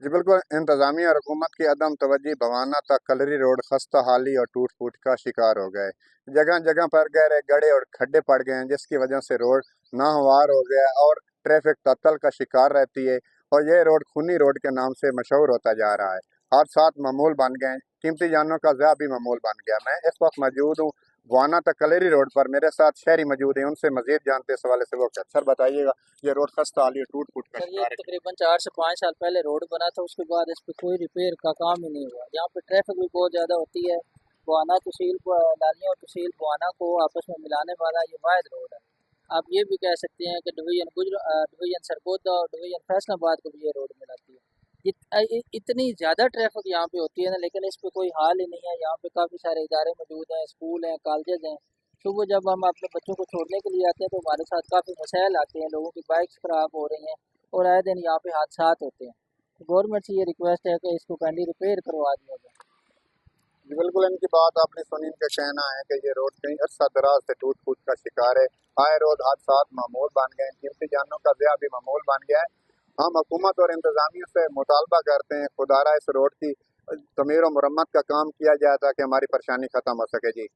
जी बिल्कुल, इंतज़ामिया और हुकूमत की अदम तवज्जो भवाना तक कलरी रोड खस्ता हाली और टूट फूट का शिकार हो गए। जगह जगह पर गहरे गड्ढे और खड्डे पड़ गए हैं, जिसकी वजह से रोड नाहवार हो गया और ट्रैफिक तत्तल का शिकार रहती है। और यह रोड खूनी रोड के नाम से मशहूर होता जा रहा है। हादसात मामूल बन गए हैं, कीमती जानों का ज़िया भी मामूल बन गया। मैं इस वक्त मौजूद हूँ वाना तक कलेरी रोड पर। मेरे साथ शहरी मौजूद हैं, उनसे मजीद जानते इस हवाले से। वो क्या सर बताइएगा, ये रोड खस्ता हाली और टूट फूट का सर, ये शिकार है। तकरीबन 4 से 5 साल पहले रोड बना था, उसके बाद इस पे कोई रिपेयर का काम ही नहीं हुआ। यहाँ पे ट्रैफिक भी बहुत ज़्यादा होती है। बुआना तहसील को, लालिया और तहसील बुआना को आपस में मिलाने वाला ये वाहिद रोड है। आप ये भी कह सकते हैं कि डिवीजन सरगोदा और डिवीजन फैसलाबाद को भी ये रोड मिलाती है। इतनी ज़्यादा ट्रैफिक यहाँ पे होती है ना, लेकिन इस पे कोई हाल ही नहीं है। यहाँ पे काफ़ी सारे इदारे मौजूद हैं, स्कूल हैं, कॉलेजेस हैं। सुबह जब हम अपने बच्चों को छोड़ने के लिए आते हैं तो हमारे साथ काफ़ी मसाइल आते हैं, लोगों की बाइक्स ख़राब हो रही हैं और आए दिन यहाँ पे हादसात होते हैं। तो गवर्नमेंट से ये रिक्वेस्ट है कि इसको पहले रिपेयर करवा दिया जाए। जी बिल्कुल, इनकी बात आपने सुनी। इनका कहना है कि ये रोड कई अरसा दराज से टूट फूट का शिकार है। आए रोज हादसात मामूल बन गए हैं, कीमती जानों का ज़िया भी मामूल बन गया है। हम हुकूमत और इंतजामिया से मुतालबा करते हैं खुदारा इस रोड की तमीर और मरम्मत का काम किया जाए ताकि हमारी परेशानी खत्म हो सके। जी।